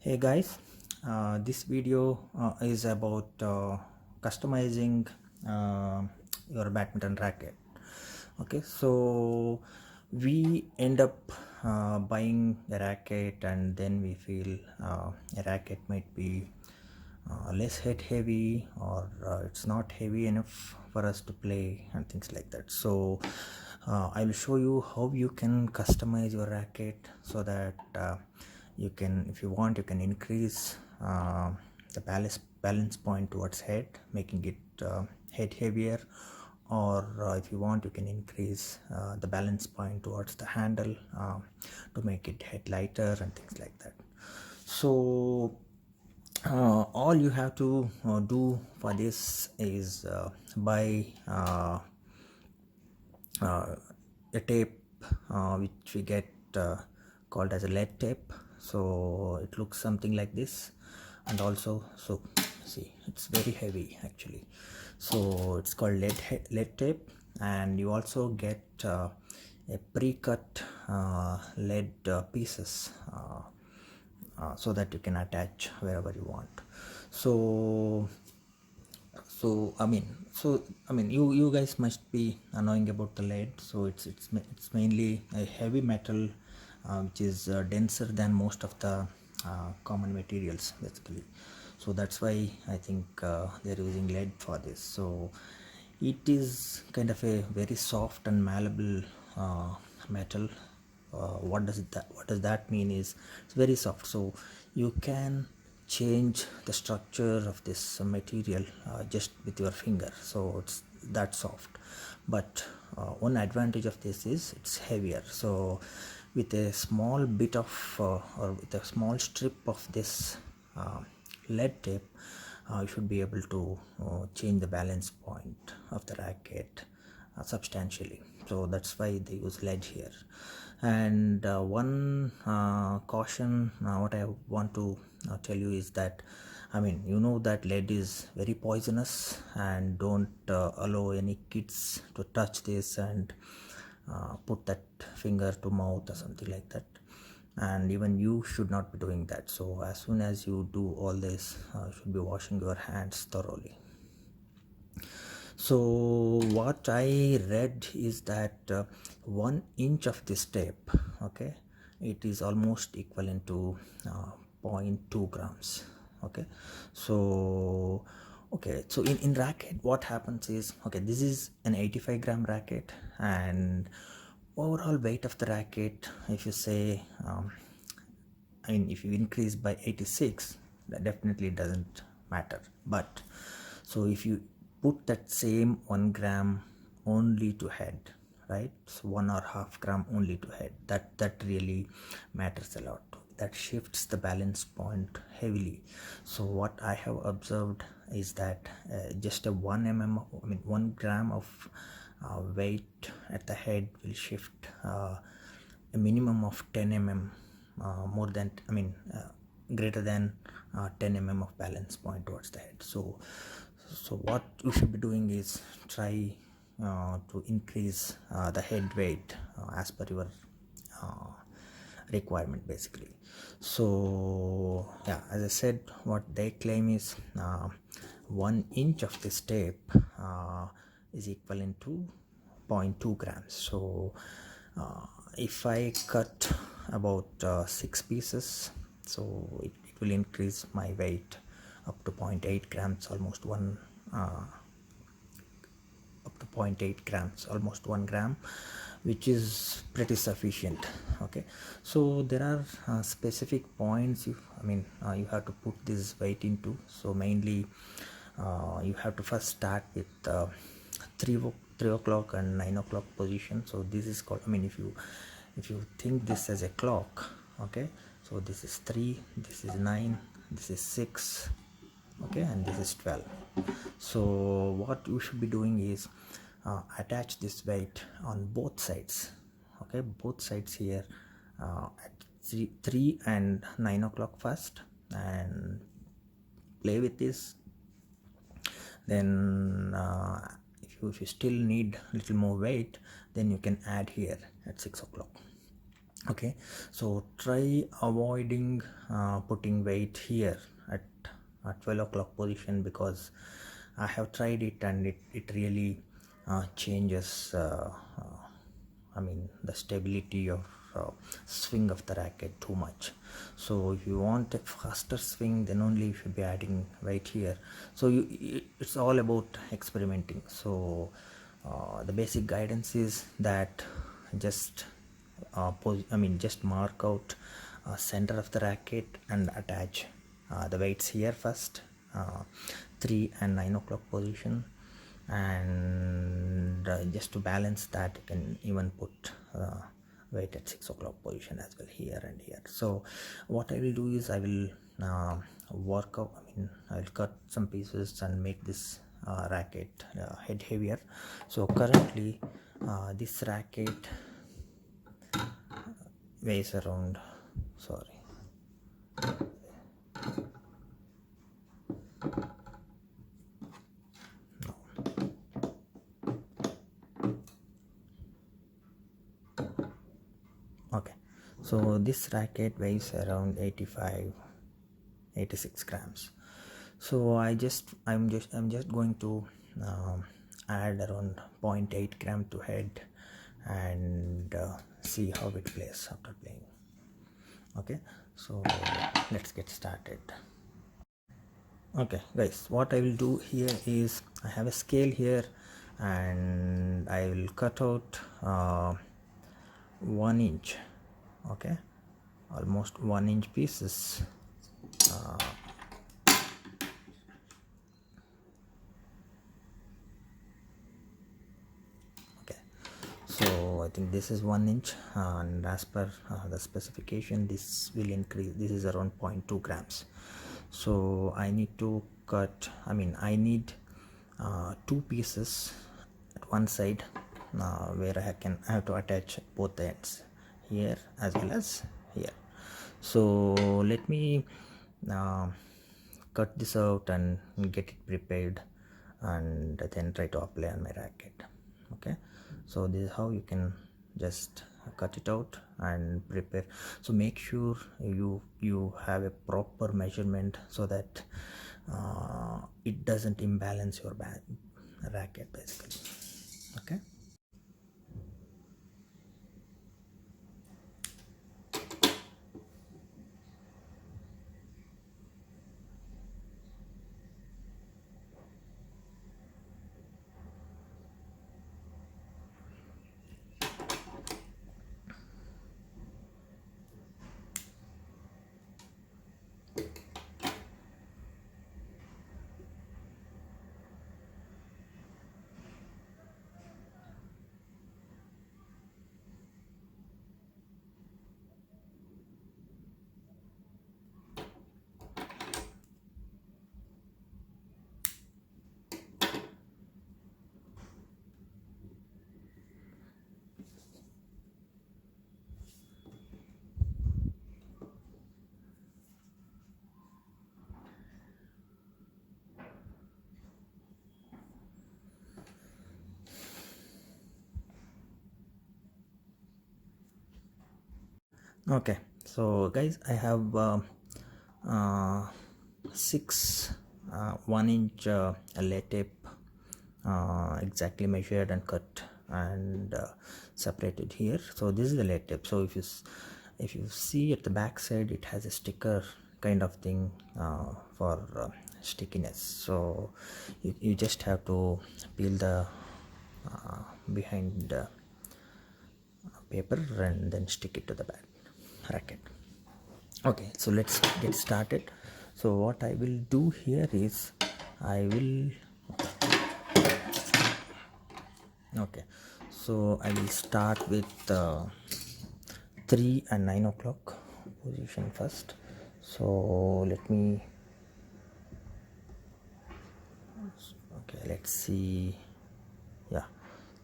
Hey guys, this video is about customizing uh, your badminton racket. Okay, so we end up buying a racket and then we feel a racket might be less head heavy, or it's not heavy enough for us to play and things like that. So I will show you how you can customize your racket so that you can, if you want, you can increase the balance point towards head, making it head heavier, or if you want, you can increase the balance point towards the handle to make it head lighter and things like that. So all you have to do for this is buy a tape which we get called as a lead tape. So it looks something like this, and also, so see, it's very heavy actually. So it's called lead tape, and you also get a pre-cut lead pieces so that you can attach wherever you want. So you guys must be knowing about the lead. So it's mainly a heavy metal which is denser than most of the common materials basically. So that's why I think they're using lead for this. So it is kind of a very soft and malleable metal. What does that mean is it's very soft, so you can change the structure of this material just with your finger. So it's that soft, but one advantage of this is it's heavier. So with a small bit of or with a small strip of this lead tape, you should be able to change the balance point of the racket substantially. So that's why they use lead here. And one caution, what I want to tell you is that, I mean, you know that lead is very poisonous, and don't allow any kids to touch this and put that finger to mouth or something like that. And even you should not be doing that. So as soon as you do all this, you should be washing your hands thoroughly. So what I read is that 1 inch of this tape, okay, it is almost equivalent to 0.2 grams. Okay, so in racket, what happens is, okay, this is an 85-gram racket, and overall weight of the racket, if you say I mean, if you increase by 86, that definitely doesn't matter. But so if you put that same 1 gram only to head, right? So 1.5 gram only to head, that really matters a lot. That shifts the balance point heavily. So what I have observed is that just a 1 gram of weight at the head will shift a minimum of 10 mm more than, greater than 10 mm of balance point towards the head. So what you should be doing is try to increase the head weight as per your requirement basically. So yeah, as I said, what they claim is 1 inch of this tape is equivalent to 0.2 grams. So if I cut about 6 pieces, so it will increase my weight up to 0.8 grams, almost 1 up to 0.8 grams, almost 1 gram, which is pretty sufficient. Okay, so there are specific points you have to put this weight into. So mainly you have to first start with 3 o'clock and 9 o'clock position. So this is called, if you think this as a clock, okay, so this is 3, this is 9, this is 6, okay, and this is 12. So what you should be doing is attach this weight on both sides, okay, both sides here at 3 and 9 o'clock first, and play with this. Then if you still need a little more weight, then you can add here at 6 o'clock. Okay, so try avoiding putting weight here at 12 o'clock position, because I have tried it and it really changes I mean the stability of swing of the racket too much. So if you want a faster swing, then only you should be adding weight here. So it's all about experimenting. So the basic guidance is that just just mark out center of the racket and attach the weights here first, 3 and 9 o'clock position, and just to balance that you can even put weight at 6 o'clock position as well, here and here. So what I will do is I will work out, I will cut some pieces and make this racket head heavier. So currently this racket weighs around, sorry, okay, so this racket weighs around 86 grams. So I'm just going to add around 0.8 gram to head and see how it plays after playing. Okay, so let's get started. Okay guys, what I will do here is I have a scale here and I will cut out 1 inch, okay, almost 1 inch pieces. Okay, so I think this is 1 inch, and as per the specification, this will increase. This is around 0.2 grams. So I need to cut, I need 2 pieces at one side where I have to attach both ends, here as well as here. So let me cut this out and get it prepared, and then try to apply on my racket. Okay, so this is how you can just cut it out and prepare. So make sure you have a proper measurement so that it doesn't imbalance your racket basically. Okay. Okay, so guys, I have 6 1 inch lay tape exactly measured and cut and separated here. So this is the lay tape. So if you see at the back side, it has a sticker kind of thing for stickiness. So you just have to peel the behind paper and then stick it to the back racket. Okay, so let's get started. So what I will do here is I will start with 3 and 9 o'clock position first. So let's see. Yeah,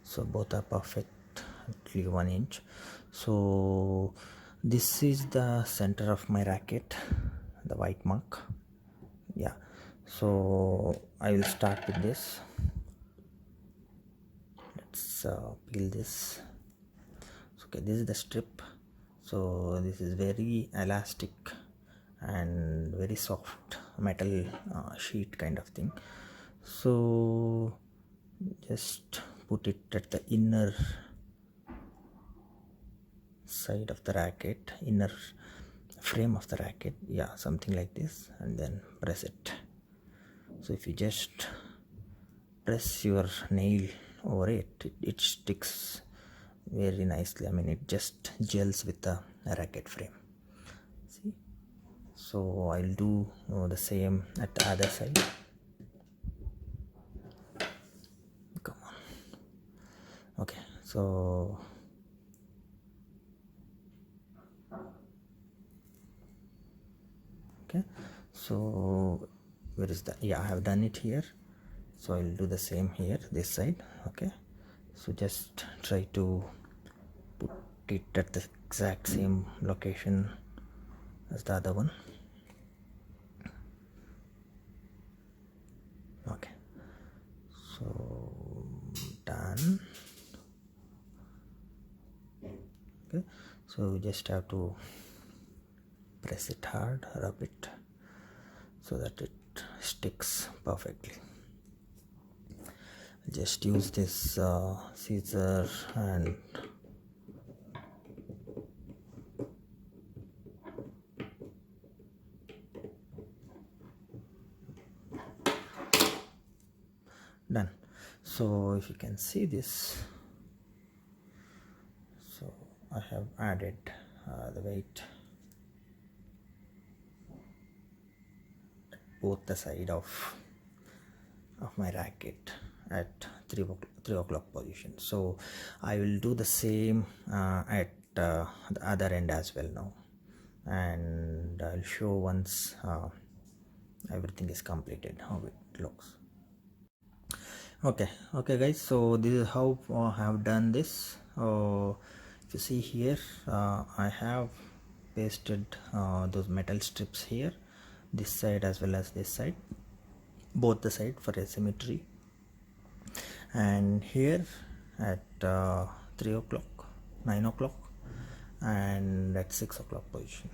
so both are perfectly 1 inch. So this is the center of my racket, the white mark. Yeah, so I will start with this. Let's peel this. Okay, this is the strip. So this is very elastic and very soft metal sheet kind of thing. So just put it at the inner side of the racket, inner frame of the racket, yeah, something like this, and then press it. So if you just press your nail over it, it sticks very nicely. I mean, it just gels with the racket frame. See, so I'll do the same at the other side. Come on. Okay, so okay, so where is that? Yeah, I have done it here, so I'll do the same here, this side. Okay, so just try to put it at the exact same location as the other one. Okay, so done. Okay, so you just have to press it hard, rub it so that it sticks perfectly. Just use this scissor and done. So if you can see this, so I have added the weight at both the side of my racket at 3 o'clock position. So I will do the same at the other end as well now, and I'll show once everything is completed how it looks. Okay guys, so this is how I have done this. If you see here, I have pasted those metal strips here, this side as well as this side, both the side for a symmetry. And here at 3 o'clock, 9 o'clock, and at 6 o'clock position,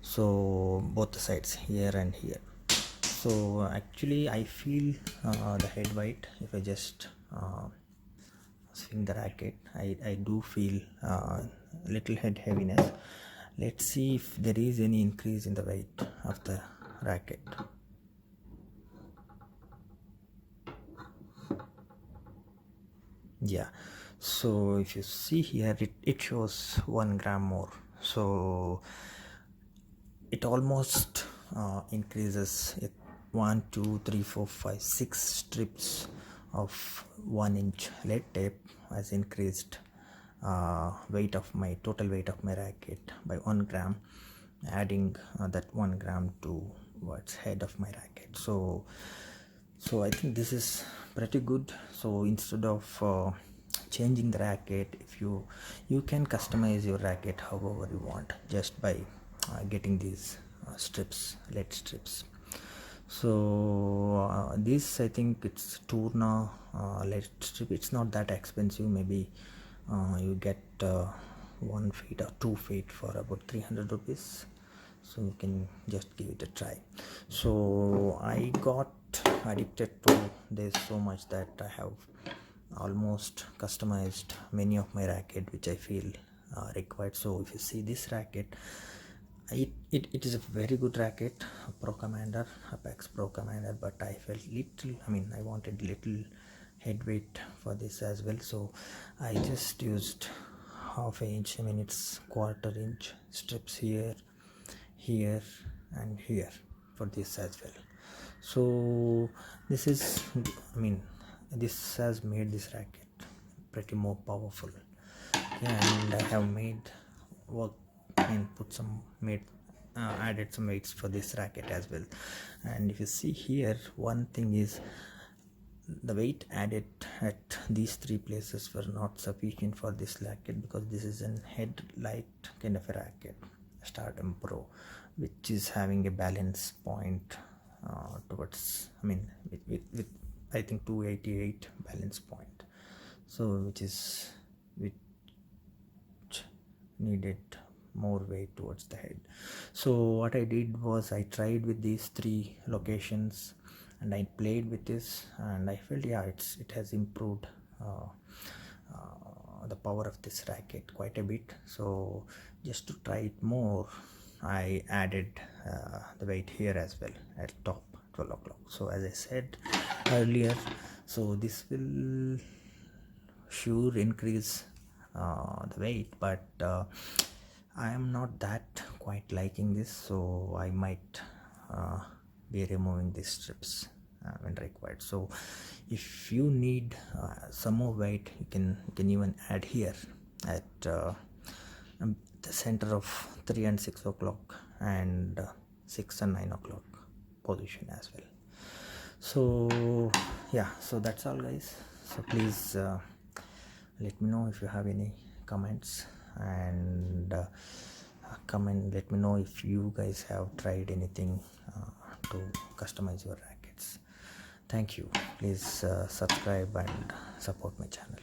so both the sides, here and here. So actually I feel the head weight, if I just swing the racket, I do feel little head heaviness. Let's see if there is any increase in the weight of the racket. Yeah, so if you see here, it shows 1 gram more, so it almost increases it. 1 2 3 4 5 6 strips of 1 inch lead tape has increased weight of my total weight of my racket by 1 gram, adding that 1 gram to what's head of my racket. So I think this is pretty good. So instead of changing the racket, if you can customize your racket however you want, just by getting these strips, lead strips. So this, I think it's Tourna lead strip. It's not that expensive. Maybe you get 1 feet or 2 feet for about 300 rupees. So you can just give it a try. So I got addicted to this so much that I have almost customized many of my racket which I feel required. So if you see this racket, it is a very good racket, a Pro Commander, Apex Pro Commander, but I felt I wanted little head weight for this as well. So I just used half an inch, it's quarter inch strips here, and here for this as well. So this is, this has made this racket pretty more powerful. And I have made work and added some weights for this racket as well. And if you see here, one thing is the weight added at these 3 places were not sufficient for this racket, because this is an headlight kind of a racket, Stardom Pro, which is having a balance point towards, with I think 288 balance point, so which needed more weight towards the head. So what I did was I tried with these 3 locations and I played with this, and I felt, yeah, it has improved the power of this racket quite a bit. So just to try it more, I added the weight here as well at top 12 o'clock. So as I said earlier, so this will sure increase the weight, but I am not that quite liking this, so I might be removing these strips when required. So if you need some more weight, you can even add here at the center of 3 and 6 o'clock and 6 and 9 o'clock position as well. So yeah, so that's all guys. So please let me know if you have any comments, and let me know if you guys have tried anything to customize your rackets. Thank you. Please subscribe and support my channel.